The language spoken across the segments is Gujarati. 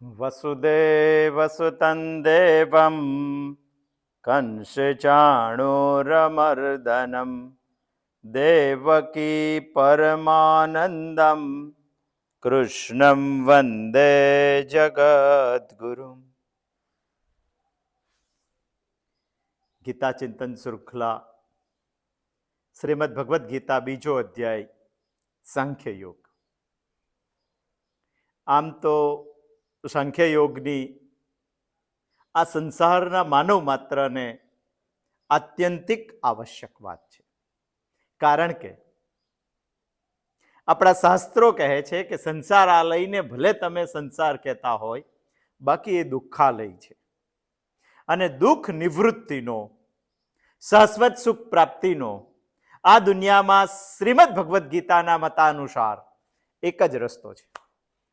વસુદેવસુતં દેવં કંસચાણૂરમર્દનમ દેવકી પરમાનંદમ કૃષ્ણં વંદે જગદ્ગુરુમ. ગીતા ચિંતન શૃંખલા શ્રીમદ ભગવદ્ ગીતા બીજો અધ્યાય સાંખ્ય યોગ. આમ તો સાંખ્ય યોગની આ સંસારના માનવ માત્રને આત્યંતિક આવશ્યક વાત છે. કારણ કે આપણા શાસ્ત્રો કહે છે કે સંસારાલયને ભલે તમે સંસાર કહેતા હોય, બાકી એ દુઃખાલય છે અને દુઃખ નિવૃત્તિનો, શાશ્વત સુખ પ્રાપ્તિનો આ દુનિયામાં શ્રીમદ ભગવદ્ ગીતાના મતાનુસાર એક જ રસ્તો છે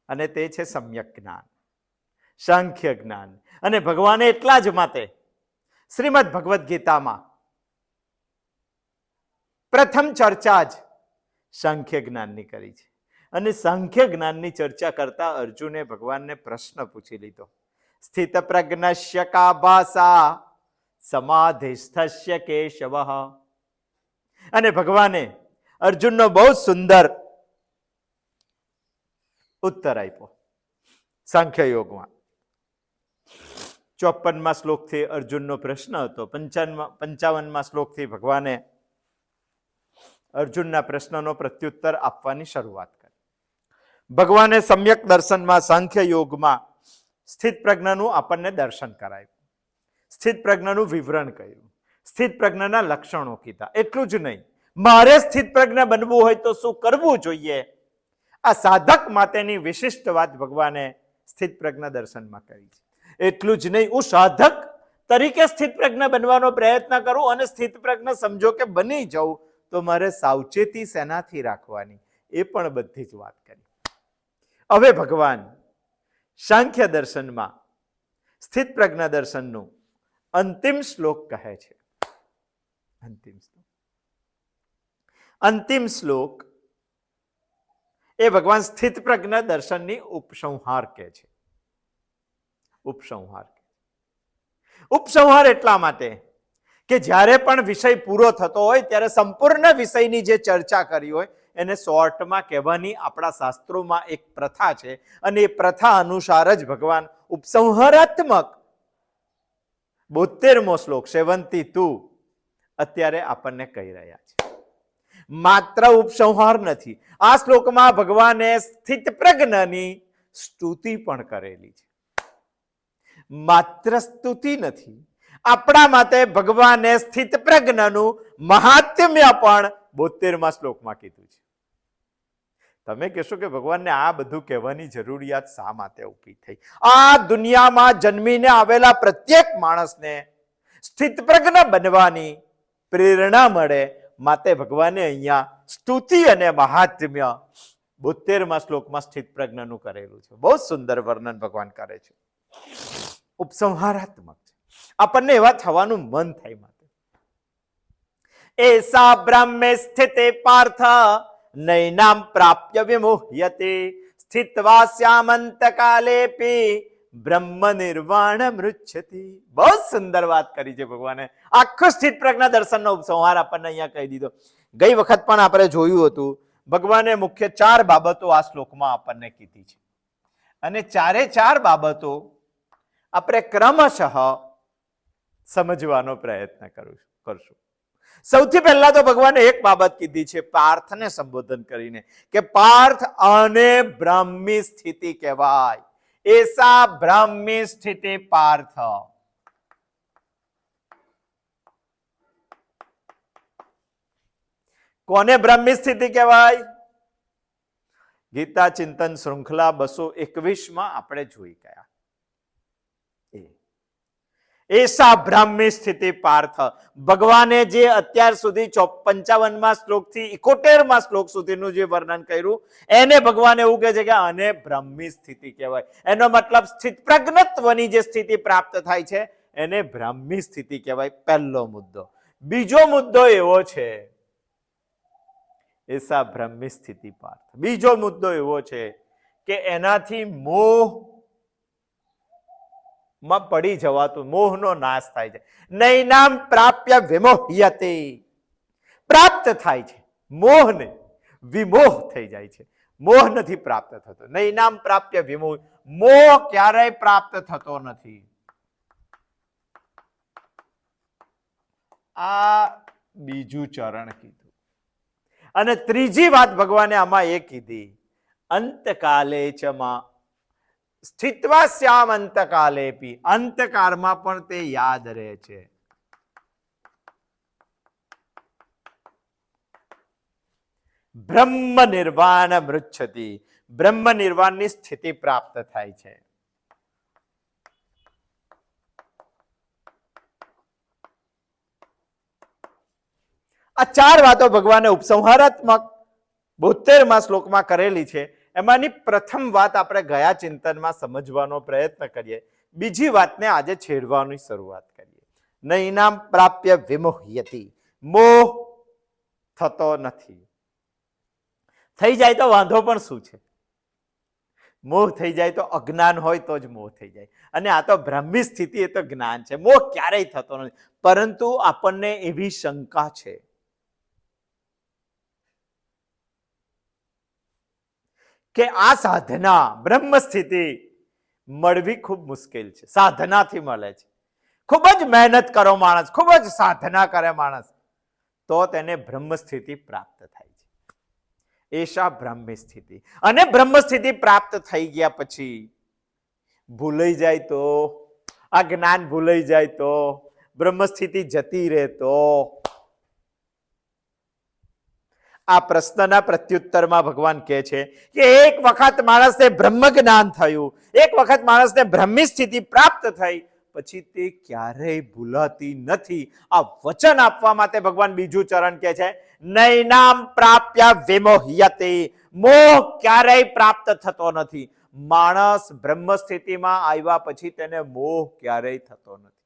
અને તે છે સમ્યક જ્ઞાન, સાંખ્ય જ્ઞાન. અને ભગવાને એટલા જ માટે શ્રીમદ ભગવદ્ ગીતામાં પ્રથમ ચર્ચા જ સાંખ્ય જ્ઞાનની કરી છે. અને સાંખ્ય જ્ઞાનની ચર્ચા કરતા અર્જુને ભગવાનને પ્રશ્ન પૂછી લીધો, સ્થિત પ્રજ્ઞસ્ય કા ભાષા સમાધિસ્થસ્ય કેશવ. અને ભગવાને અર્જુનનો બહુ સુંદર ઉત્તર આપ્યો સાંખ્ય યોગમાં. 54મા શ્લોકથી અર્જુનનો પ્રશ્ન હતો. 55મા શ્લોકથી ભગવાને અર્જુનના પ્રશ્નનો પ્રત્યુત્તર આપવાની શરૂઆત કરી. ભગવાને સમ્યક દર્શનમાં સાંખ્ય યોગમાં સ્થિત પ્રજ્ઞનું આપણને દર્શન કરાવ્યું, સ્થિત પ્રજ્ઞનું વિવરણ કર્યું, સ્થિત પ્રજ્ઞના લક્ષણો કીધા. એટલું જ નહીં, મારે સ્થિત પ્રજ્ઞ બનવું હોય તો શું કરવું જોઈએ, આ સાધક માટેની વિશિષ્ટ વાત ભગવાને સ્થિત પ્રજ્ઞ દર્શનમાં કરી છે. એટલું જ નહીં, હું સાધક તરીકે સ્થિત પ્રજ્ઞ બનવાનો પ્રયત્ન કરું અને સ્થિત પ્રજ્ઞ સમજો કે બની જાઉં તો મારે સાવચેતી શેનાથી રાખવાની, એ પણ બધી જ વાત કરી. હવે ભગવાન સાંખ્ય દર્શનમાં સ્થિત પ્રજ્ઞ દર્શનનું અંતિમ શ્લોક કહે છે. અંતિમ શ્લોક એ ભગવાન સ્થિત પ્રજ્ઞ દર્શનની ઉપસંહાર કહે છે. ઉપસંહાર એટલા માટે કે જ્યારે પણ વિષય પૂરો થતો હોય ત્યારે સંપૂર્ણ વિષયની જે ચર્ચા કરી હોય એને શોર્ટમાં કહેવાની આપણા શાસ્ત્રોમાં એક પ્રથા છે. અને એ પ્રથા અનુસાર જ ભગવાન ઉપસંહારાત્મક 72મો શ્લોક 72 અત્યારે આપણને કહી રહ્યા છે. માત્ર ઉપસંહાર નથી, આ શ્લોકમાં ભગવાને સ્થિત પ્રજ્ઞની સ્તુતિ પણ કરેલી છે. માત્ર સ્તુતિ નથી, આપણા માટે ભગવાને સ્થિત પ્રજ્ઞનું મહાત્મ્ય પણ 72મા શ્લોકમાં કીધું છે. તમે કહેશો કે ભગવાનને આ બધું કહેવાની જરૂરિયાત શા માટે ઊભી થઈ? આ દુનિયામાં જન્મીને આવેલા પ્રત્યેક માણસને સ્થિત પ્રજ્ઞ બનવાની પ્રેરણા મળે માટે ભગવાને અહીંયા સ્તુતિ અને મહાત્મ્ય 72મા શ્લોકમાં સ્થિત પ્રજ્ઞનું કરેલું છે. બહુ સુંદર વર્ણન ભગવાન કરે છે, ઉપસંહારાત્મક છે. આપણને એવા થવાનું મન થાય માટે એસા બ્રહ્મે સ્થિતે પાર્થ નૈનામ પ્રાપ્ય વિમુહ્યતે સ્થિત્વા સ્યામંત કાલેપી બ્રહ્મ નિર્વાણ મૃચ્છતિ. બહુ સુંદર વાત કરી છે ભગવાને. આખો સ્થિત પ્રજ્ઞ દર્શનનો ઉપસંહાર આપણને અહીંયા કહી દીધો. ગઈ વખત પણ આપણે જોયું હતું, ભગવાને મુખ્ય 4 બાબતો આ શ્લોકમાં આપણને કીધી છે અને 4 બાબતો આપણે ક્રમશઃ સમજવાનો પ્રયત્ન કરશું. સૌથી પહેલા તો ભગવાને એક બાબત કીધી છે પાર્થને સંબોધન કરીને કે પાર્થ આને બ્રાહ્મી સ્થિતિ કહેવાય. એસા બ્રાહ્મી સ્થિતિ પાર્થ. કોને બ્રાહ્મી સ્થિતિ કહેવાય? ગીતા ચિંતન શૃંખલા 221માં આપણે જોઈ ગયા. એસા બ્રાહ્મી સ્થિતિ પાર્થ. ભગવાને જે અત્યાર સુધી 55મા શ્લોકથી 71મા શ્લોક સુધીનું જે વર્ણન કર્યું એને ભગવાન એવું કહે છે કે આને બ્રાહ્મી સ્થિતિ કહેવાય. એનો મતલબ સ્થિત પ્રજ્ઞત્વની જે સ્થિતિ પ્રાપ્ત થાય છે એને બ્રાહ્મી સ્થિતિ કહેવાય. પહેલો મુદ્દો. બીજો મુદ્દો એવો છે, એસા બ્રાહ્મી સ્થિતિ પાર્થ. બીજો મુદ્દો એવો છે કે એનાથી મોહ માં પડી જવાતું, મોહનો નાશ થાય છે. નૈનામ પ્રાપ્ય વિમોહ્યતે, પ્રાપ્ત થાય છે, મોહ ને વિમોહ થઈ જાય છે. મોહ નથી પ્રાપ્ત થતો. નૈનામ પ્રાપ્ય વિમોહ, મોહ ક્યારેય પ્રાપ્ત થતો નથી. આ બીજું ચરણ કીધું. અને ત્રીજી વાત ભગવાને આમાં એ કીધી, અંતકાલે ચમાં સ્થિત્વા શ્યામ અંતકાલેપી, અંતકાળમાં પણ તે યાદ રહે છે. બ્રહ્મ નિર્વાણ મૃચ્છતિ, બ્રહ્મ નિર્વાણની સ્થિતિ પ્રાપ્ત થાય છે. આ ચાર વાતો ભગવાને ઉપસંહારાત્મક 72મા શ્લોકમાં કરેલી છે. એમાંની પ્રથમ વાત આપણે ગયા ચિંતનમાં સમજવાનો પ્રયત્ન કરીએ. બીજી વાતને આજે છેડવાની શરૂઆત કરીએ. નૈનામ પ્રાપ્ય વિમોહ્યતિ, મોહ થતો નથી. થઈ જાય તો વાંધો પણ શું છે? મોહ થઈ જાય તો અજ્ઞાન હોય તો જ મોહ થઈ જાય. અને આ તો બ્રાહ્મી સ્થિતિ, એ તો જ્ઞાન છે. મોહ ક્યારેય થતો નથી. પરંતુ આપણને એવી શંકા છે કે આ સાધના બ્રહ્મ સ્થિતિ મળવી ખૂબ મુશ્કેલ છે. સાધનાથી મળે છે. ખૂબ જ મહેનત કરો માણસ, ખૂબ જ સાધના કરે માણસ, તો તેને બ્રહ્મ સ્થિતિ પ્રાપ્ત થાય છે. એશા બ્રહ્મ સ્થિતિ. અને બ્રહ્મ સ્થિતિ પ્રાપ્ત થઈ ગયા પછી ભૂલાઈ જાય તો, આ જ્ઞાન ભૂલાઈ જાય તો, બ્રહ્મ સ્થિતિ જતી રહે તો, આ પ્રશ્નના પ્રત્યુત્તરમાં ભગવાન કહે છે કે એક વખત માણસને બ્રહ્મ જ્ઞાન થયું, એક વખત માણસને બ્રહ્મી સ્થિતિ પ્રાપ્ત થઈ, પછી તે ક્યારેય ભૂલાતી નથી. આ વચન આપવા માટે ભગવાન બીજું ચરણ કહે છે, નૈનામ પ્રાપ્ય વિમોહ્યતે, મોહ ક્યારેય પ્રાપ્ત થતો નથી. માણસ બ્રહ્મ સ્થિતિમાં આવ્યા પછી તેને મોહ ક્યારેય થતો નથી.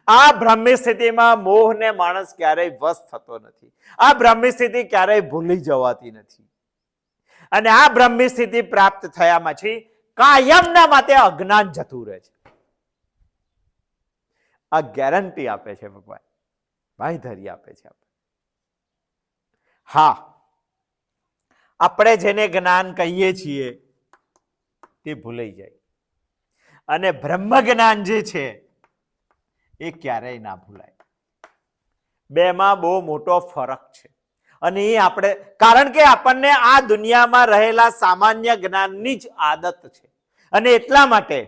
આ બ્રહ્મી સ્થિતિમાં મોહને માણસ ક્યારેય વશ થતો નથી. આ બ્રહ્મી સ્થિતિ ક્યારેય ભૂલી જવાતી નથી. અને આ બ્રહ્મી સ્થિતિ પ્રાપ્ત થયા પછી કાયમના માટે અજ્ઞાન જતું રહે છે. આ ગેરંટી આપે છે ભગવાન, બાંયધરી આપે છે. હા, આપણે જેને જ્ઞાન કહીએ છીએ તે ભૂલાઈ જાય. અને બ્રહ્મ જ્ઞાન જે છે એ ક્યારેય ના ભૂલાય. બેમાં બહુ મોટો ફરક છે. અને એ આપણે, કારણ કે આપણને આ દુનિયામાં રહેલા સામાન્ય જ્ઞાનની જ આદત છે. અને એટલા માટે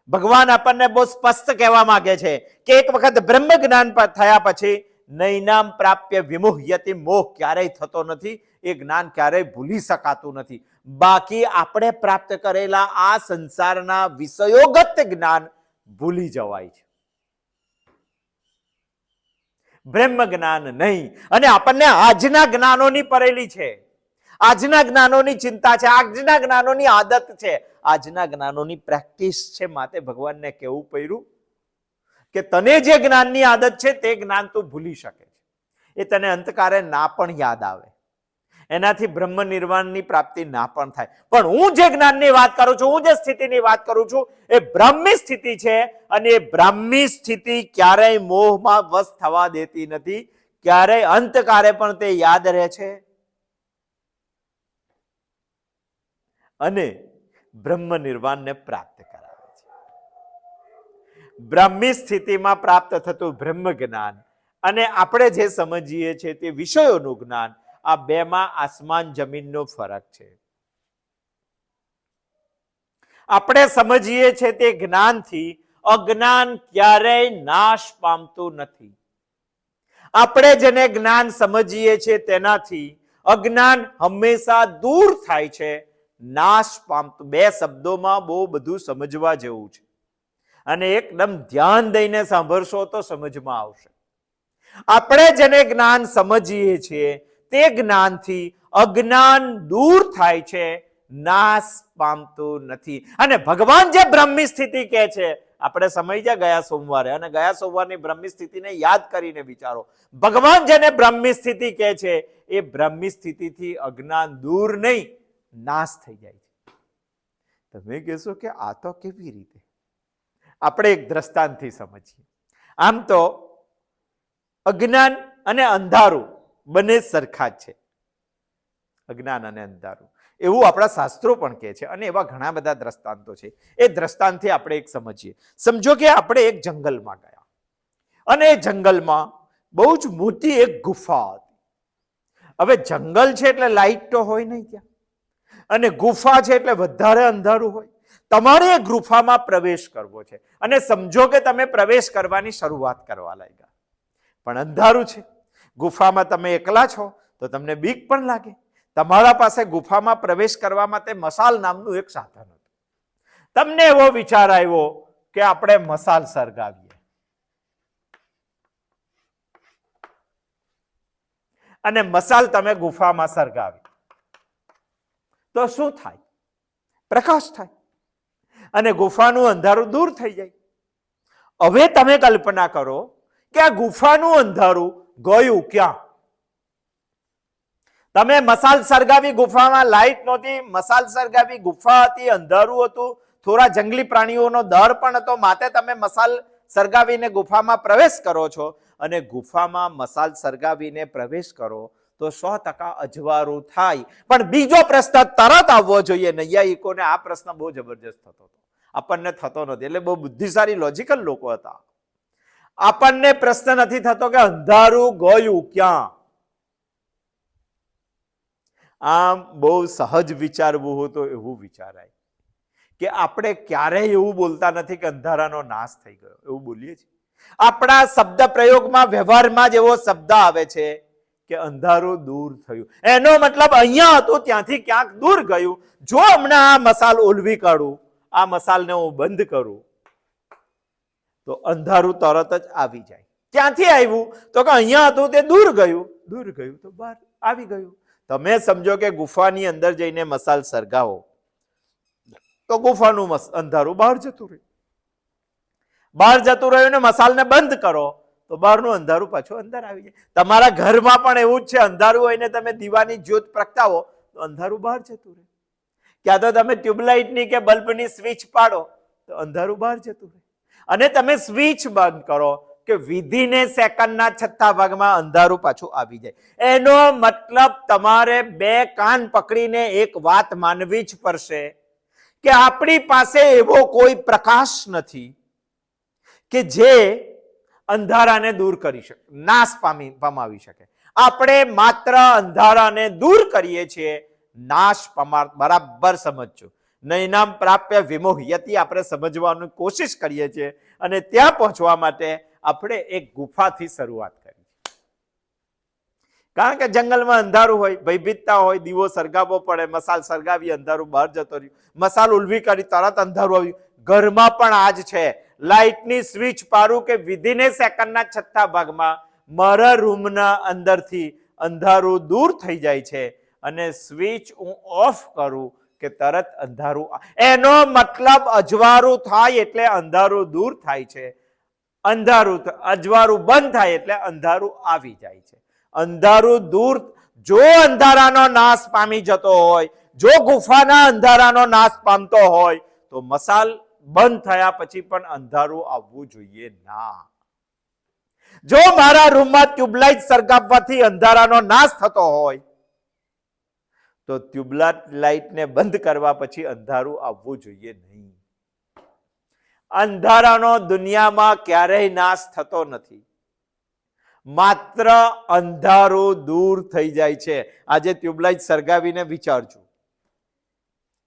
ભગવાન આપણને બહુ સ્પષ્ટ કહેવા માંગે છે કે એક વખત બ્રહ્મ જ્ઞાન થયા પછી નૈનામ પ્રાપ્ય વિમોહ્યતિ, મોહ ક્યારેય થતો નથી. એ જ્ઞાન ક્યારેય ભૂલી શકાતું નથી. બાકી આપણે પ્રાપ્ત કરેલા આ સંસારના વિષયોગત જ્ઞાન ભૂલી જવાય છે, બ્રહ્મ જ્ઞાન નહીં. અને આપણને આજના જ્ઞાનોની પરેલી છે, આજના જ્ઞાનોની ચિંતા છે, આજના જ્ઞાનોની આદત છે, આજના જ્ઞાનોની પ્રેક્ટિસ છે. માટે ભગવાનને કહેવું પડ્યું કે તને જે જ્ઞાનની આદત છે તે જ્ઞાન તું ભૂલી શકે છે. એ તને અંતકારે ના પણ યાદ આવે, એનાથી બ્રહ્મ નિર્વાણની પ્રાપ્તિ ના પણ થાય. પણ હું જે જ્ઞાનની વાત કરું છું, હું જે સ્થિતિની વાત કરું છું, એ બ્રાહ્મી સ્થિતિ છે. અને એ બ્રાહ્મી સ્થિતિ ક્યારેય મોહમાં વશ થવા દેતી નથી. ક્યારેય અંતકારે પણ તે યાદ રહે છે અને બ્રહ્મ નિર્વાણને પ્રાપ્ત કરાવે છે. બ્રાહ્મી સ્થિતિમાં પ્રાપ્ત થતું બ્રહ્મ જ્ઞાન અને આપણે જે સમજીએ છીએ તે વિષયોનું જ્ઞાન, આ બેમાં આસમાન જમીનનો ફરક છે. આપણે સમજીએ છીએ તે જ્ઞાનથી અજ્ઞાન ક્યારેય નાશ પામતું નથી. આપણે જેને જ્ઞાન સમજીએ છીએ તેનાથી અજ્ઞાન હંમેશા દૂર થાય છે, નાશ પામતું. બે શબ્દોમાં બહુ બધું સમજવા જેવું છે. અને એકદમ ધ્યાન દઈને સાંભળશો તો સમજમાં આવશે. આપણે જેને જ્ઞાન સમજીએ છીએ તે જ્ઞાનથી અજ્ઞાન દૂર થાય છે, નાશ પામતું નથી. અને ભગવાન જે બ્રહ્મી સ્થિતિ કહે છે, આપણે સમજ્યા ગયા સોમવારે, અને ગયા સોમવારની બ્રહ્મી સ્થિતિને યાદ કરીને વિચારો. ભગવાન જેને બ્રહ્મી સ્થિતિ કહે છે એ બ્રહ્મી સ્થિતિથી અજ્ઞાન દૂર નહીં, નાશ થઈ જાય છે. તમે કહેશો કે આ તો કેવી રીતે? આપણે એક દ્રષ્ટાંતથી સમજીએ. આમ તો અજ્ઞાન અને અંધારું બંને સરખા જ છે. અજ્ઞાન અને અંધારું એવું આપણા શાસ્ત્રો પણ કહે છે, અને એવા ઘણા બધા દ્રષ્ટાંતો છે. એ દ્રષ્ટાંતથી આપણે એક સમજીએ. સમજો કે આપણે એક જંગલમાં ગયા અને એ જંગલમાં બહુ જ મોટી એક ગુફા હતી. હવે જંગલ છે એટલે લાઈટ તો હોય નહીં ત્યાં, અને ગુફા છે એટલે વધારે અંધારું હોય. તમારે એ ગુફામાં પ્રવેશ કરવો છે અને સમજો કે તમે પ્રવેશ કરવાની શરૂઆત કરવા લાગ્યા, પણ અંધારું છે. ગુફામાં તમે એકલા છો તો તમને બીક પણ લાગે. તમારા પાસે ગુફામાં પ્રવેશ કરવા માટે મસાલ નામનું એક સાધન હતું. તમને એવો વિચાર આવ્યો કે આપણે મસાલ સળગાવીએ, અને મસાલ તમે ગુફામાં સળગાવી તો શું થાય? પ્રકાશ થાય અને ગુફાનું અંધારું દૂર થઈ જાય. હવે તમે કલ્પના કરો કે આ ગુફાનું અંધારું ગયું ક્યાં? તમે મસાલ સળગાવી, ગુફામાં લાઈટ નહોતી, મસાલ સળગાવી, ગુફા હતી, અંધારું હતું, થોડા જંગલી પ્રાણીઓનો ડર પણ હતો, માટે તમે મસાલ સળગાવીને ગુફામાં પ્રવેશ કરો છો. અને ગુફામાં મસાલ સળગાવીને પ્રવેશ કરો તો 100% અજવાળું થાય. પણ બીજો પ્રશ્ન તરત આવવો જોઈએ. નૈયાયિકોને આ પ્રશ્ન બહુ જબરજસ્ત થતો હતો, આપણને થતો નથી. એટલે બહુ બુદ્ધિશાળી લોજિકલ લોકો હતા. આપણને પ્રશ્ન નથી થતો કે અંધારું ગયું ક્યાં? આમ બહુ સહજ વિચારવું હોય તો એવું વિચારાય કે આપણે ક્યારેય એવું બોલતા નથી કે અંધારાનો નાશ થઈ ગયો, એવું બોલીએ છીએ. આપણા શબ્દ પ્રયોગમાં, વ્યવહારમાં જ એવો શબ્દ આવે છે કે અંધારું દૂર થયું. એનો મતલબ અહીંયા હતું ત્યાંથી ક્યાંક દૂર ગયું. જો હમણાં આ મસાલ ઓલવી કાઢું, આ મસાલને હું બંધ કરું તો અંધારું તરત જ આવી જાય. ક્યાંથી આવ્યું? તો કે અહીંયા હતું તે દૂર ગયું, દૂર ગયું તો બહાર આવી ગયું. તમે સમજો કે ગુફાની અંદર જઈને મસાલ સળગાવો તો ગુફાનું અંધારું બહાર જતું રહ્યું. બહાર જતું રહ્યું ને મસાલને બંધ કરો તો બહારનું અંધારું પાછું અંદર આવી જાય. તમારા ઘરમાં પણ એવું જ છે. અંધારું હોય ને તમે દીવાની જ્યોત પ્રગટાવો તો અંધારું બહાર જતું રહે. ક્યાં તો તમે ટ્યુબલાઇટની કે બલ્બની સ્વિચ પાડો તો અંધારું બહાર જતું રહે. અને તમે સ્વિચ બંધ કરો કે વિધિને સેકન્ડના 6થા ભાગમાં અંધારું પાછું આવી જાય. એનો મતલબ તમારે બે કાન પકડીને એક વાત માનવી જ પડશે કે આપણી પાસે એવો કોઈ પ્રકાશ નથી કે જે અંધારાને દૂર કરી શકે, નાશ પામાવી શકે. આપણે માત્ર અંધારાને દૂર કરીએ છીએ, નાશ બરાબર સમજજો. નૈનામ પ્રાપ્ય વિમોહયતિ આપણે સમજવાની કોશિશ કરીએ છીએ, અને ત્યાં પહોંચવા માટે આપણે એક ગુફાથી શરૂઆત કરી. કારણ કે જંગલમાં અંધારું હોય, ભયભીતતા હોય, દીવો સળગાવવો પડે, મસાલ સળગાવી અંધારું બહાર જતો રહ્યું, મસાલ ઉલવી કરી તરત અંધારું આવ્યું. ઘરમાં પણ આજ છે. લાઇટની સ્વિચ પાડું કે વિધિને સેકન્ડના 6થા ભાગમાં મારા રૂમના અંદરથી અંધારું દૂર થઈ જાય છે, અને સ્વિચ હું ઓફ કરું કે તરત અંધારું. એનો મતલબ અજવાળું થાય એટલે અંધારું દૂર થાય છે, અજવાળું બંધ થાય એટલે અંધારું આવી જાય છે. અંધારું દૂર, જો અંધારાનો નાશ પામી જતો હોય, જો ગુફાના અંધારાનો નાશ પામતો હોય તો મસાલ બંધ થયા પછી પણ અંધારું આવવું જોઈએ ના. જો મારા રૂમમાં ટ્યુબલાઇટ સળગાવવાથી અંધારાનો નાશ થતો હોય તો ટ્યુબલાઇટને બંધ કરવા પછી અંધારું આવવું જોઈએ નહીં. અંધારાનો દુનિયામાં ક્યારેય નાશ થતો નથી, માત્ર અંધારું દૂર થઈ જાય છે. આજે ટ્યુબલાઇટ સળગાવીને વિચારજો,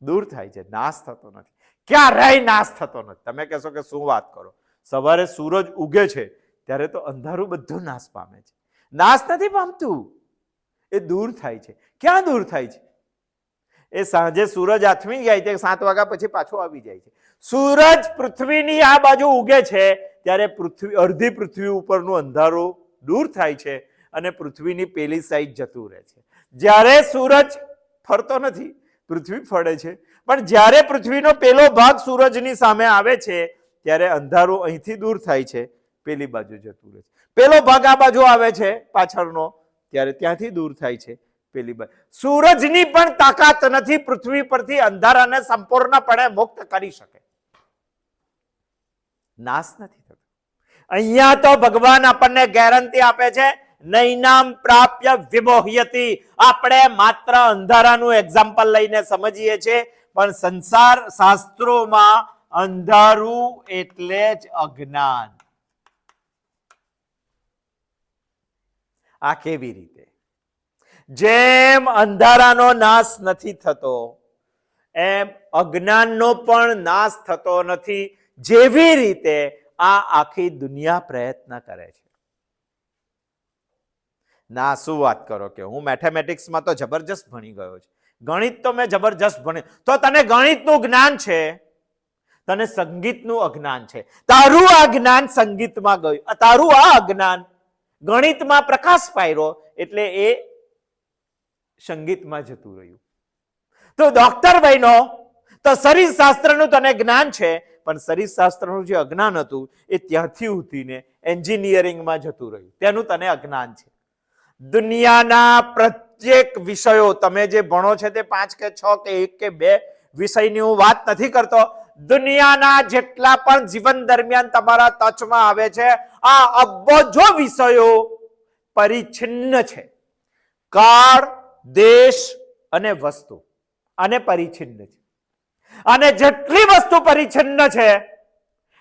દૂર થાય છે, નાશ થતો નથી, ક્યારેય નાશ થતો નથી. તમે કહેશો કે શું વાત કરો, સવારે સૂરજ ઉગે છે ત્યારે તો અંધારું બધું નાશ પામે છે. નાશ નથી પામતું, એ દૂર થાય છે. ક્યાં દૂર થાય છે? એ સાંજે સૂરજ આથમી જાય છે, 7 વાગ્યા પછી પાછો આવી જાય છે. સૂરજ પૃથ્વીની આ બાજુ ઉગે છે ત્યારે અડધી પૃથ્વી ઉપરનું અંધારું દૂર થાય છે અને પૃથ્વીની પેલી સાઈડ જતું રહે છે. જ્યારે સૂરજ ફરતો નથી, પૃથ્વી ફરે છે, પણ જ્યારે પૃથ્વીનો પેલો ભાગ સૂરજની સામે આવે છે ત્યારે અંધારું અહીંથી દૂર થાય છે, પેલી બાજુ જતું રહે છે. પેલો ભાગ આ બાજુ આવે છે પાછળનો, ત્યારે ત્યાંથી દૂર થાય છે પેલી બાજુ. સૂરજની પણ તાકાત નથી પૃથ્વી પરથી અંધારાને સંપૂર્ણપણે મુક્ત કરી શકે. નાશ નથી થતો. અહીંયા તો ભગવાન આપણને ગેરંટી આપે છે, નૈનામ પ્રાપ્ય વિમોહ્યતિ. આપણે માત્ર અંધારાનું એક્ઝામ્પલ લઈને સમજીએ છીએ, પણ સંસાર શાસ્ત્રોમાં અંધારું એટલે જ અજ્ઞાન. આ કેવી રીતે? જેમ અંધારાનો નાશ નથી થતો એમ અજ્ઞાનનો પણ નાશ થતો નથી. જેવી રીતે આ આખી દુનિયા પ્રયત્ન કરે છે. ના શું વાત કરો કે હું મેથેમેટિક્સમાં તો જબરજસ્ત ભણી ગયો છું, ગણિત તો મેં જબરજસ્ત ભણી. તો તને ગણિતનું જ્ઞાન છે, તને સંગીતનું અજ્ઞાન છે. તારું આ જ્ઞાન સંગીતમાં ગયું, તારું આ અજ્ઞાન ગણિતમાં પ્રકાશ પાયરો એટલે એ સંગીતમાં જતું રહ્યું. તો ડોક્ટર બન્યો તો શરીરશાસ્ત્રનું તને જ્ઞાન છે, પણ શરીરશાસ્ત્રનું જે અજ્ઞાન હતું એ ત્યાંથી ઉઠીને એન્જિનિયરિંગમાં જતું રહ્યું, તેનું તને અજ્ઞાન છે. દુનિયાના પ્રત્યેક વિષયો તમે જે ભણો છે તે 5 કે 6 કે 1 કે 2 વિષયની હું વાત નથી કરતો. દુનિયાના જેટલા પણ જીવન દરમિયાન તમારા ટચમાં આવે છે, આ અબજો વિષયો પરિચ્છિન્ન છે. કાળ, દેશ અને વસ્તુ અને પરિચ્છિન્ન છે. અને જેટલી વસ્તુ પરિચ્છિન્ન છે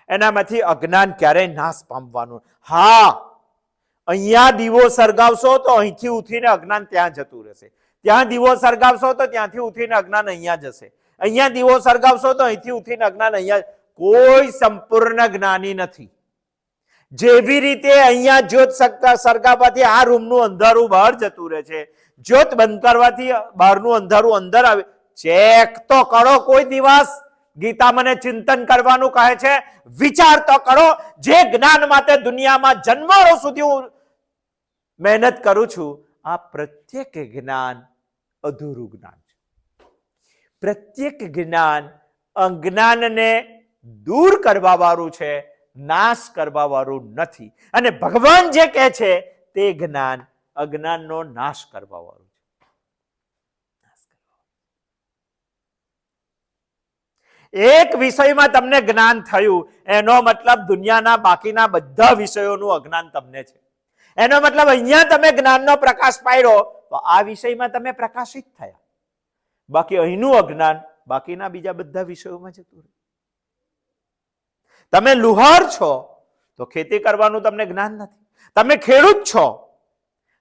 એનામાંથી અજ્ઞાન ક્યારેય નાશ પામવાનું. હા, અહીંયા દીવો સળગાવશો તો અહીંથી ઉઠીને અજ્ઞાન ત્યાં જતું રહેશે. ત્યાં દીવો સળગાવશો તો ત્યાંથી ઉઠીને અજ્ઞાન અહીંયા જશે. અહીંયા દીવો સળગાવશો તો અહીંથી ઉઠીને અજ્ઞાન અહીંયા. કોઈ સંપૂર્ણ જ્ઞાની નથી. જેવી રીતે અહીંયા જ્યોત સળગાવવાથી આ રૂમનું અંધારું બહાર જતું રહે છે, જ્યોત બંધ કરવાથી બહારનું અંધારું અંદર આવે. ચેક તો કરો કોઈ દિવસ. ગીતા મને ચિંતન કરવાનું કહે છે, વિચાર તો કરો. જે જ્ઞાન માટે દુનિયામાં જન્મારો સુધી હું મહેનત કરું છું, આ પ્રત્યેક જ્ઞાન અધૂરું જ્ઞાન છે. પ્રત્યેક જ્ઞાન અજ્ઞાનને દૂર કરવા વાળું છે, નાશ કરવા વાળું નથી. અને ભગવાન જે કહે છે તે જ્ઞાન અજ્ઞાનનો નાશ કરવા વાળું છે. એક વિષયમાં તમને જ્ઞાન થયું એનો મતલબ દુનિયાના બાકીના બધા વિષયોનું અજ્ઞાન તમને છે. એનો મતલબ અહીંયા તમે જ્ઞાનનો પ્રકાશ પાડ્યો તો આ વિષયમાં તમે પ્રકાશિત થયા. બાકી અહીંનું અજ્ઞાન બાકીના બીજા બધા વિષયોમાં જતું રહ્યું. તમે લુહાર છો તો ખેતી કરવાનું તમને જ્ઞાન નથી. તમે ખેડૂત છો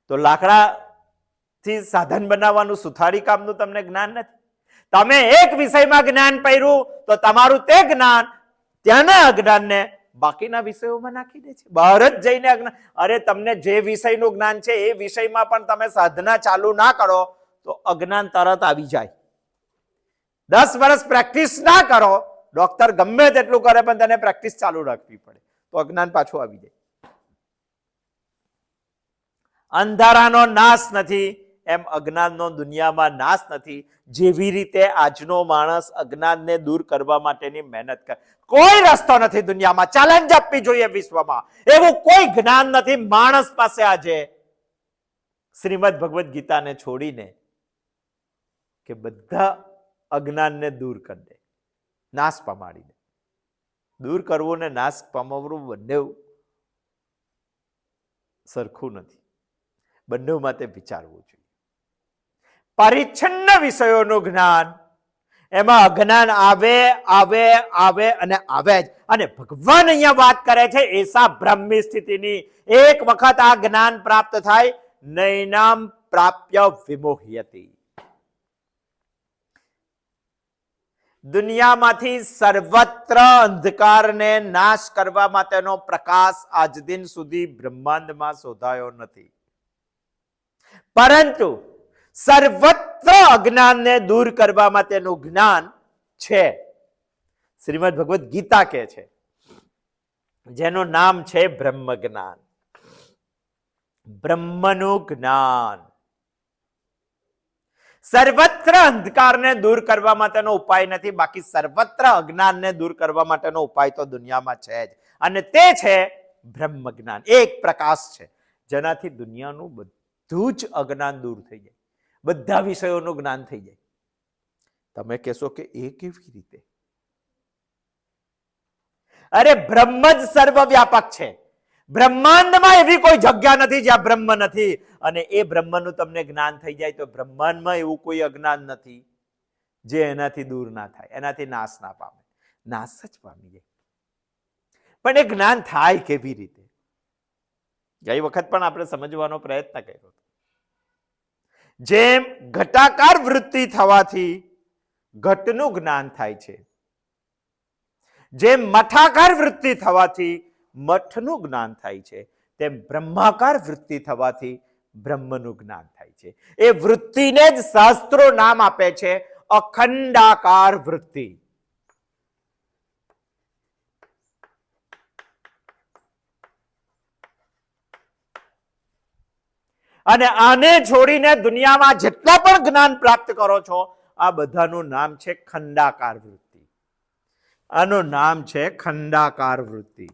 તો લાકડાથી સાધન બનાવવાનું, સુથારી કામનું તમને જ્ઞાન નથી. તમે એક વિષયમાં જ્ઞાન પાડ્યું તો તમારું તે જ્ઞાન ત્યાંના અજ્ઞાનને બાકીના વિષયોમાં નાખી દે છે. બહાર જ જઈને અજ્ઞાન. અરે તમને જે વિષયનું જ્ઞાન છે એ વિષયમાં પણ તમે સાધના ચાલુ ના કરો તો અજ્ઞાન તરત આવી જાય. 10 વર્ષ પ્રેક્ટિસ ના કરો, ડોક્ટર ગમે તેટલું કરે પણ તેને પ્રેક્ટિસ ચાલુ રાખવી પડે તો અજ્ઞાન પાછું આવી જાય. અંધારાનો નાશ નથી એમ અજ્ઞાનનો દુનિયામાં નાશ નથી. જેવી રીતે આજનો માણસ અજ્ઞાનને દૂર કરવા માટેની મહેનત કરે, કોઈ રસ્તો નથી દુનિયામાં. ચેલેન્જ આપવી જોઈએ વિશ્વમાં. એવું કોઈ જ્ઞાન નથી માણસ પાસે આજે શ્રીમદ ભગવદ્ ગીતાને છોડીને કે બધા અજ્ઞાનને દૂર કરી દે, નાશ પામાડી દે. દૂર કરવું ને નાશ પામવું બંને સરખું નથી. બંને માટે વિચારવું જોઈએ. પરિચ્છિન્ન વિષયોનું જ્ઞાન, એમાં અજ્ઞાન આવે આવે આવે અને આવે જ. અને ભગવાન અહીંયા વાત કરે છે એસા બ્રહ્મી સ્થિતિની. એક વખત આ જ્ઞાન પ્રાપ્ત થાય, નૈનામ પ્રાપ્ય વિમોહ્યતિ. દુનિયામાંથી સર્વત્ર અંધકારને નાશ કરવા માટેનો પ્રકાશ આજ દિન સુધી બ્રહ્માંડમાં શોધાયો નથી. પરંતુ સર્વત્ર અજ્ઞાનને દૂર કરવા માટેનું જ્ઞાન છે. શ્રીમદ ભગવદ્ ગીતા કહે છે, જેનું નામ છે બ્રહ્મ જ્ઞાન. બ્રહ્મનું જ્ઞાન. સર્વત્ર અંધકારને દૂર કરવા માટેનો ઉપાય નથી, બાકી સર્વત્ર અજ્ઞાનને દૂર કરવા માટેનો ઉપાય તો દુનિયામાં છે જ. અને તે છે બ્રહ્મ જ્ઞાન. એક પ્રકાશ છે જેનાથી દુનિયાનું બધું જ અજ્ઞાન દૂર થઈ જાય, બધા વિષયોનું જ્ઞાન થઈ જાય. તમે કહેશો કે એ કેવી રીતે? અરે બ્રહ્મ જ સર્વવ્યાપક છે. બ્રહ્માંડમાં એવી કોઈ જગ્યા નથી જ્યાં બ્રહ્મ નથી. અને એ બ્રહ્મનું તમને જ્ઞાન થઈ જાય તો બ્રહ્માંડમાં એવું કોઈ અજ્ઞાન નથી જે એનાથી દૂર ના થાય, એનાથી નાશ ના પામે. નાશ જ પામી જાય. પણ એ જ્ઞાન થાય કેવી રીતે? ગઈ વખત પણ આપણે સમજવાનો પ્રયત્ન કર્યો. જેમ ઘટાકાર વૃત્તિ થવાથી ઘટનું જ્ઞાન થાય છે, જેમ મઠાકાર વૃત્તિ થવાથી મઠનું જ્ઞાન થાય છે, તેમ બ્રહ્માકાર વૃત્તિ થવાથી બ્રહ્મનું જ્ઞાન થાય છે. એ વૃત્તિને જ શાસ્ત્રો નામ આપે છે અખંડાકાર વૃત્તિ. અને આને છોડીને દુનિયામાં જેટલા પણ જ્ઞાન પ્રાપ્ત કરો છો, આ બધાનું નામ છે ખંડાકાર વૃત્તિ. આનું નામ છે ખંડાકાર વૃત્તિ.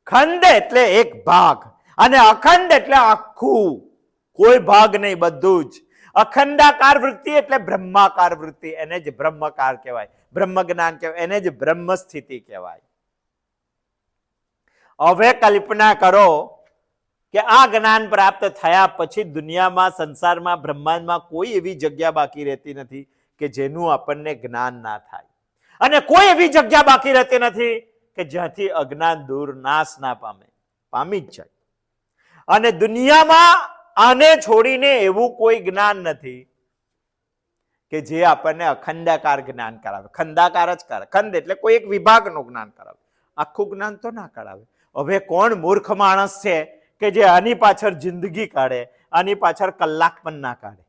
ખંડ એટલે એક ભાગ અને અખંડ એટલે આખું, કોઈ ભાગ નહીં, બધું જ. અખંડાકાર વૃત્તિ એટલે બ્રહ્માકાર વૃત્તિ, એને જ બ્રહ્મકાર કહેવાય, બ્રહ્મ જ્ઞાન કહેવાય, એને જ બ્રહ્મ સ્થિતિ કહેવાય. હવે કલ્પના કરો કે આ જ્ઞાન પ્રાપ્ત થયા પછી દુનિયામાં, સંસારમાં, બ્રહ્માંડમાં કોઈ એવી જગ્યા બાકી રહેતી નથી કે જેનું આપણને જ્ઞાન ના થાય. અને કોઈ એવી જગ્યા બાકી રહેતી નથી કે જ્યાંથી અજ્ઞાન દૂર નાશ ના પામે. પામી જ જાય. અને દુનિયામાં આને છોડીને એવું કોઈ જ્ઞાન નથી કે જે આપણને અખંડાકાર જ્ઞાન કરાવે. ખંડાકાર જ કરાવે. ખંડ એટલે કોઈ એક વિભાગનું જ્ઞાન કરાવે, આખું જ્ઞાન તો ના કરાવે. હવે કોણ મૂર્ખ માણસ છે કે જે આની પાછળ જિંદગી કાઢે, આની પાછળ કલાક પણ ના કાઢે?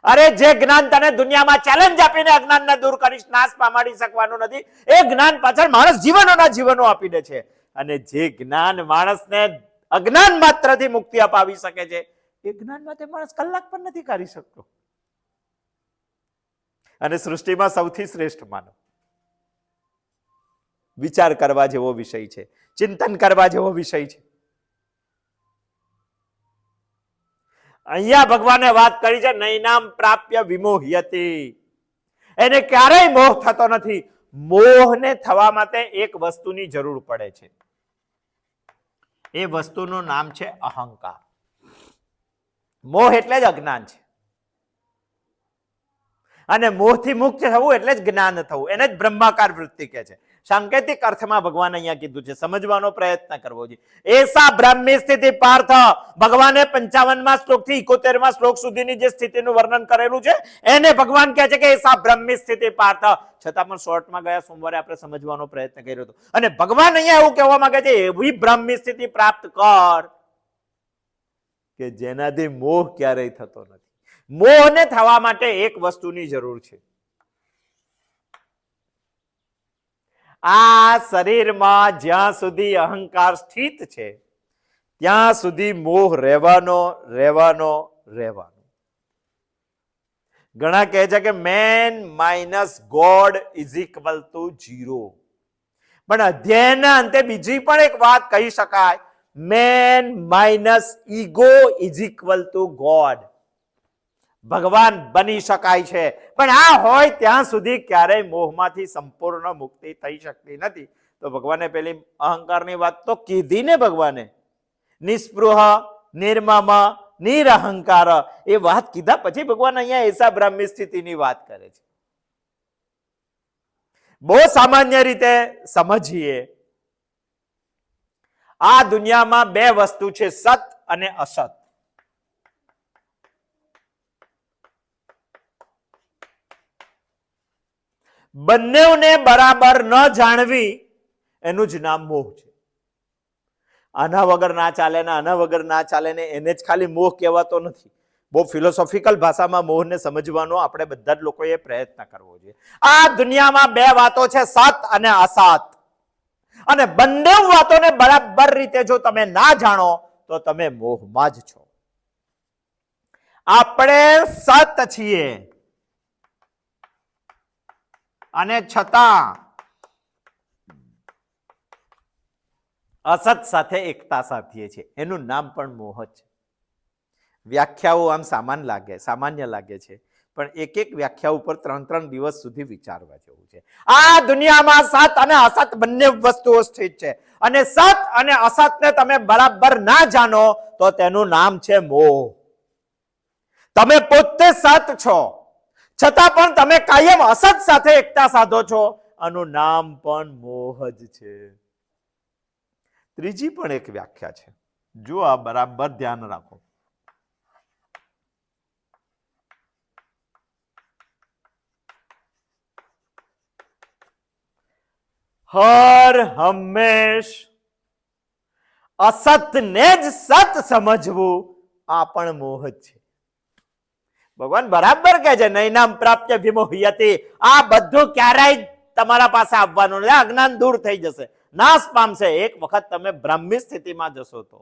અરે જે જ્ઞાન તને દુનિયામાં ચેલેન્જ આપીને અજ્ઞાનને દૂર કરીશ, નાશ પામાડી શકવાનું નથી, એ જ્ઞાન પાછળ માણસ જીવનોના જીવનો આપી દે છે. અને જે જ્ઞાન માણસને અજ્ઞાન માત્રથી મુક્તિ અપાવી શકે છે, એ જ્ઞાનમાંથી માણસ કલાક પણ નથી કાઢી શકતો. અને સૃષ્ટિમાં સૌથી શ્રેષ્ઠ માનવ. વિચાર કરવા જેવો વિષય છે, ચિંતન કરવા જેવો વિષય છે. અહીંયા ભગવાને વાત કરી છે નૈનામ પ્રાપ્ય વિમોહ્યતિ. એને ક્યારેય મોહ થતો નથી. મોહને થવા માટે એક વસ્તુની જરૂર પડે છે. એ વસ્તુનું નામ છે અહંકાર. મોહ એટલે જ અજ્ઞાન છે. અને મોહથી મુક્ત થવું એટલે જ જ્ઞાન થવું. એને જ બ્રહ્માકાર વૃત્તિ કહે છે. સાંકેતિક અર્થમાં ભગવાન અહીંયા કીધું છે, સમજવાનો પ્રયત્ન કરવો જોઈએ. એસા બ્રાહ્મી સ્થિતિ પાર્થ. ભગવાને 55મા શ્લોકથી 71મા શ્લોક સુધીની જે સ્થિતિનું વર્ણન કરેલું છે એને ભગવાન કહે છે કે એસા બ્રાહ્મી સ્થિતિ પાર્થ. છતાં પણ શોર્ટમાં ગયા સોમવારે આપણે સમજવાનો પ્રયત્ન કર્યો હતો. અને ભગવાન અહીંયા એવું કહેવા માંગે છે એવી બ્રાહ્મી સ્થિતિ પ્રાપ્ત કર કે જેનાથી મોહ ક્યારેય થતો નથી. મોહને થવા માટે એક વસ્તુની જરૂર છે. આ શરીરમાં જ્યાં સુધી અહંકાર સ્થિત છે ત્યાં સુધી મોહ રહેવાનો. ઘણા કહે છે કે man minus god is equal to 0. પણ અધ્યયનના અંતે બીજી પણ એક વાત કહી શકાય, man minus ego is equal to god. ભગવાન બની શકાય છે, પણ આ હોય ત્યાં સુધી ક્યારેય મોહમાંથી સંપૂર્ણ મુક્તિ થઈ શકતી નથી. તો ભગવાને પેલી અહંકારની વાત તો કીધી ને. ભગવાને નિસ્પૃહ, નિર્મમ, નિરહંકાર એ વાત કીધા પછી ભગવાન અહીંયા એસા બ્રાહ્મી સ્થિતિની વાત કરે છે. બહુ સામાન્ય રીતે સમજીએ, આ દુનિયામાં બે વસ્તુ છે, સત અને અસત. બંનેને બરાબર ન જાણવી એનું જ નામ મોહ છે. આના વગર ના ચાલે ને આના વગર ના ચાલે ને એને જ ખાલી મોહ કહેવાતો નથી. બહુ ફિલોસોફિકલ ભાષામાં મોહને સમજવાનો આપણે બધા જ લોકોએ પ્રયત્ન કરવો જોઈએ. આ દુનિયામાં બે વાતો છે, સત અને અસત. અને બંને વાતોને બરાબર રીતે જો તમે ના જાણો તો તમે મોહમાં જ છો. આપણે સત છીએ અને છતાં અસત સાથે એકતા સાધીએ છીએ. એનું નામ પણ મોહ જ છે. વ્યાખ્યાઓ આમ સામાન્ય લાગે છે, પણ એક એક વ્યાખ્યા ઉપર 3-3 દિવસ સુધી વિચારવા જેવું છે. આ દુનિયામાં સત અને અસત બંને વસ્તુઓ સ્થિત છે, અને સત અને અસતને તમે બરાબર ના જાણો તો તેનું નામ છે મોહ. તમે પોતે સત છો, છતાં પણ તમે કાયમ અસત સાથે એકતા સાધો છો, આનું નામ પણ મોહ જ છે. ત્રીજી પણ એક વ્યાખ્યા છે, જો આ બરાબર ધ્યાન રાખો. હર હંમેશ અસતને જ સત સમજવું, આ પણ મોહ જ છે. ભગવાન બરાબર કહે છે, નૈનામ પ્રાપ્ય વિમોહ્યતે. આ બધું ક્યારેય તમારા પાસે આવવાનું નથી. અજ્ઞાન દૂર થઈ જશે, નાશ પામશે એક વખત તમે બ્રાહ્મી સ્થિતિમાં જશો તો.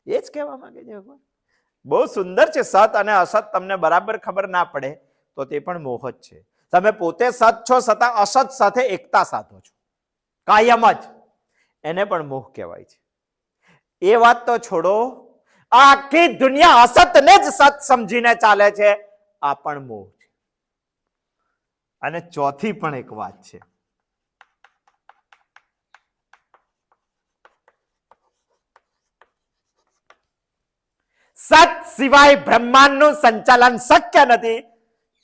એ જ કહેવા માંગે છે ભગવાન. બહુ સુંદર છે. સત અને અસત તમને બરાબર ખબર ના પડે તો તે પણ મોહ જ છે. તમે પોતે સત છો, છતાં અસત સાથે એકતા સાધો છો કાયમ જ, એને પણ મોહ કહેવાય છે. એ વાત તો છોડો, આખી દુનિયા અસતને જ સત સમજીને ચાલે છે, આ પણ મોહ છે. અને ચોથી પણ એક વાત છે, સત સિવાય બ્રહ્માંડનું સંચાલન શક્ય નથી,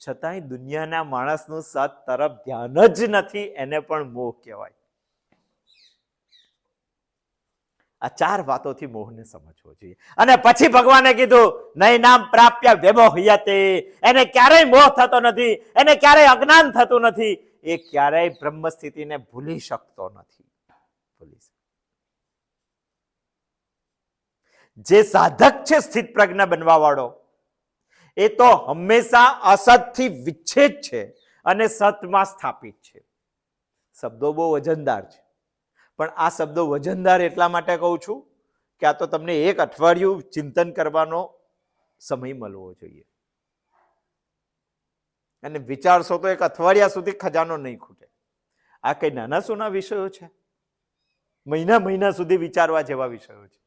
છતાંય દુનિયાના માણસનું સત તરફ ધ્યાન જ નથી, એને પણ મોહ કહેવાય. આ 4 વાતોથી મોહને સમજવો જોઈએ. અને પછી ભગવાને કીધું નૈનામ પ્રાપ્ય વિમોહ્યતે. એને ક્યારેય મોહ થતો નથી, એને ક્યારેય અજ્ઞાન થતું નથી, એ ક્યારેય બ્રહ્મ સ્થિતિને ભૂલી શકતો નથી. જે સાધક છે સ્થિત પ્રજ્ઞ બનવા વાળો, એ તો હંમેશા અસતથી વિચ્છેદ છે અને સતમાં સ્થાપિત છે. શબ્દો બહુ વજનદાર છે, પણ આ શબ્દો વજનદાર એટલા માટે કહું છું કે આ તો તમને એક અઠવાડિયું ચિંતન કરવાનો સમય મળવો જોઈએ. અને વિચારશો તો એક અઠવાડિયા સુધી ખજાનો નહીં ખૂટે. આ કઈ નાના સોના વિષયો છે? મહિના સુધી વિચારવા જેવા વિષયો છે.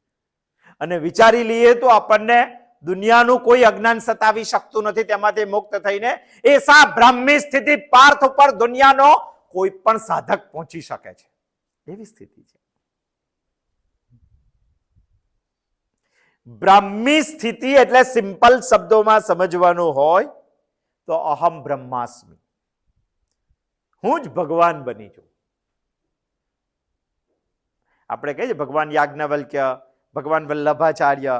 અને વિચારી લઈએ તો આપણને દુનિયાનું કોઈ અજ્ઞાન સતાવી શકતું નથી. તેમાંથી મુક્ત થઈને એસા બ્રાહ્મી સ્થિતિ પાર્થ ઉપર દુનિયાનો કોઈ પણ સાધક પહોંચી શકે છે, એવી સ્થિતિ છે. બ્રાહ્મી સ્થિતિ એટલે સિમ્પલ શબ્દોમાં સમજવાનું હોય તો અહમ બ્રહ્માસ્મિ, હું જ ભગવાન બની છું. આપણે કહીએ ભગવાન યાજ્ઞવલ્ક્ય, ભગવાન વલ્લભાચાર્ય,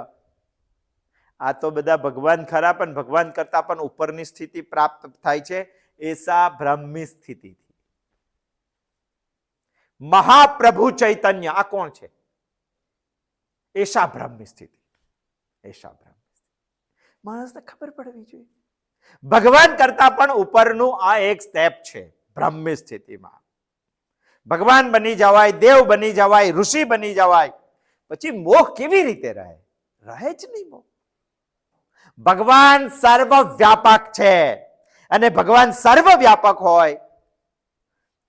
આ તો બધા ભગવાન ખરા, પણ ભગવાન કરતા પણ ઉપરની સ્થિતિ પ્રાપ્ત થાય છે એસા બ્રાહ્મી સ્થિતિ. મહાપ્રભુ ચૈતન્ય આ કોણ છે? એસા બ્રાહ્મી સ્થિતિ. એસા બ્રાહ્મી સ્થિતિ માણસને ખબર પડવી જોઈએ. ભગવાન કરતા પણ ઉપરનું આ એક સ્ટેપ છે બ્રાહ્મી સ્થિતિમાં. ભગવાન બની જવાય, દેવ બની જવાય, ઋષિ બની જવાય, પછી મોહ કેવી રીતે રહે? રહે જ નહીં મોહ. ભગવાન સર્વવ્યાપક છે, અને ભગવાન સર્વવ્યાપક હોય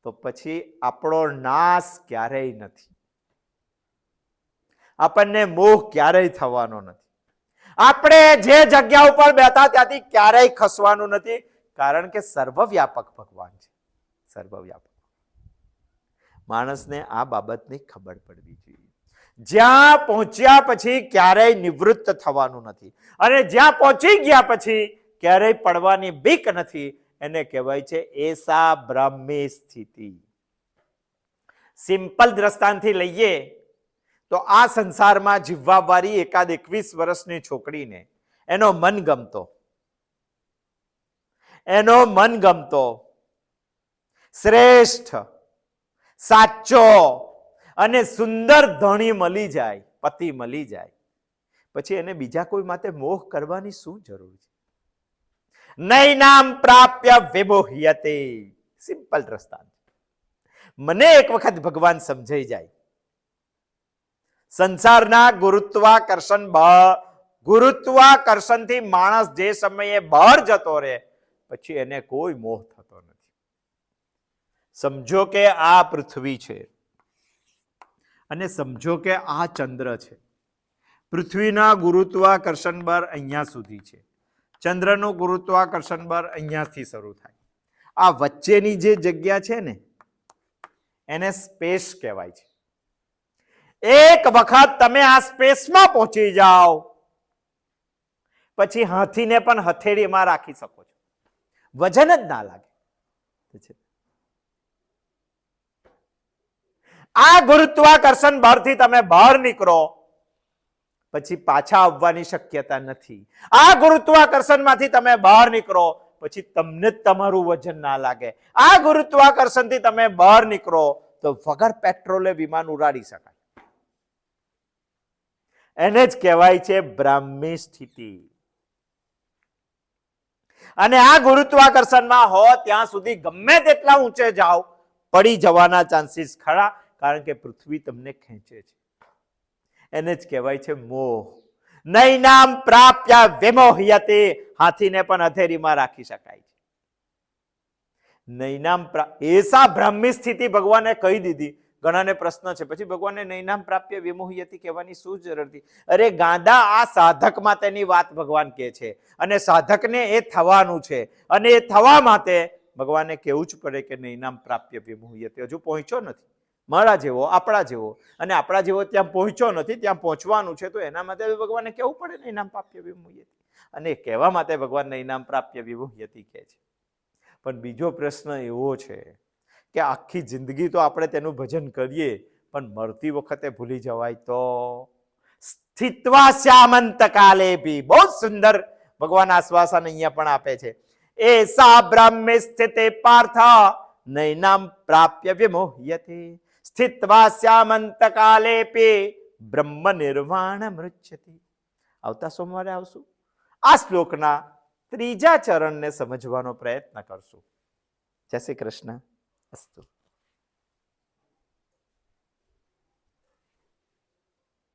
તો પછી આપણો નાશ ક્યારેય નથી. આપણને મોહ ક્યારેય થવાનો નથી. આપણે જે જગ્યા ઉપર બેઠા ત્યાંથી ક્યારેય ખસવાનું નથી, કારણ કે સર્વવ્યાપક ભગવાન છે. સર્વવ્યાપક માણસને આ બાબતની ખબર પડવી જોઈએ. જ્યાં પહોંચ્યા પછી ક્યારેય નિવૃત્ત થવાનું નથી, અને જ્યાં પહોંચી ગયા પછી ક્યારેય પડવાની બીક નથી. એને કહેવાય છે એસા બ્રાહ્મી સ્થિતિ. સિમ્પલ દ્રષ્ટાંતથી લઈએ તો આ સંસારમાં જીવવા વાળી એકાદ 21 વર્ષની છોકરીને એનો મનગમતો શ્રેષ્ઠ, સાચો અને સુંદર ધણી મળી જાય, પતિ મળી જાય, પછી એને બીજા કોઈ માટે મોહ કરવાની શું જરૂર છે? નૈનામ પ્રાપ્ય વિમોહ્યતે. સિમ્પલ દ્રષ્ટાંત. મને એક વખત ભગવાન સમજાઈ જાય. સંસારના ગુરુત્વાકર્ષણથી માણસ જે સમયે બહાર જતો રહે પછી એને કોઈ મોહ થતો નથી. સમજો કે આ પૃથ્વી છે અને સમજો કે આ ચંદ્ર છે. પૃથ્વીના ગુરુત્વાકર્ષણ બળ અહીંયા સુધી છે, ચંદ્રનું ગુરુત્વાકર્ષણ બળ અહીંયાથી શરૂ થાય. આ વચ્ચેની જે જગ્યા છે ને એને સ્પેસ કહેવાય છે. એક વખત તમે આ સ્પેસમાં પહોંચી જાઓ પછી હાથીને પણ હથેળીમાં રાખી શકો છો, વજન જ ના લાગે. આ ગુરુત્વાકર્ષણ બળથી તમે બહાર નીકળો પછી પાછા આવવાની શક્યતા નથી. આ ગુરુત્વાકર્ષણમાંથી તમે બહાર નીકળો પછી તમને જ તમારું વજન ના લાગે. આ ગુરુત્વાકર્ષણથી તમે બહાર નીકળો તો વગર પેટ્રોલે વિમાન ઉડાડી શકાય. એને જ કહેવાય છે બ્રાહ્મી સ્થિતિ. અને આ ગુરુત્વાકર્ષણમાં હો ત્યાં સુધી ગમે તેટલા ઊંચે જાઓ પડી જવાના ચાન્સીસ ખરા, કારણ કે પૃથ્વી તમને ખેંચે છે. એને જ કહેવાય છે મોહ. નૈનામ પ્રાપ્ય વિમોહ્યતે, હાથીને પણ હથેળીમાં રાખી શકાય છે. નૈનામ એસા બ્રાહ્મી સ્થિતિ ભગવાને કહી દીધી. ઘણાને પ્રશ્ન છે પછી ભગવાને નૈનામ પ્રાપ્ય વિમોહ્યતિ કહેવાની શું જરૂર હતી? અરે ગાંડા, આ સાધક માટેની વાત ભગવાન કહે છે અને સાધકને એ થવાનું છે અને એ થવા માટે ભગવાને કહેવું જ પડે કે નૈનામ પ્રાપ્ય વિમોહ્યતિ. હજુ પહોંચ્યો નથી મારા જેવો, આપણા જેવો, અને આપણા જેવો ત્યાં પહોંચ્યો નથી, ત્યાં પહોંચવાનું છે, તો એના માટે ભગવાને કહેવું પડે નૈનામ પ્રાપ્ય વિમોહ્યતિ. અને કહેવા માટે ભગવાન નૈનામ પ્રાપ્ય વિમોહ્યતિ કહે છે. પણ બીજો પ્રશ્ન એવો છે કે આખી જિંદગી તો આપણે તેનું ભજન કરીએ પણ મરતી વખતે ભૂલી જવાય તો? સ્થિત્વા શ્યામંત કાલે ભી, બહુ સુંદર ભગવાન આશ્વાસન અહીંયા પણ આપે છે. એસા બ્રાહ્મે સ્થિતે પાર્થ નૈનામ પ્રાપ્ય વિમોહ્યતે સ્થિત્વા શ્યામંત કાલે પે બ્રહ્મ નિર્વાણ મૃચ્યતે. આવતા સોમવારે આવશું. આ શ્લોકના ત્રીજા ચરણને સમજવાનો પ્રયત્ન કરશું. જય શ્રી કૃષ્ણ. અસ્તુ.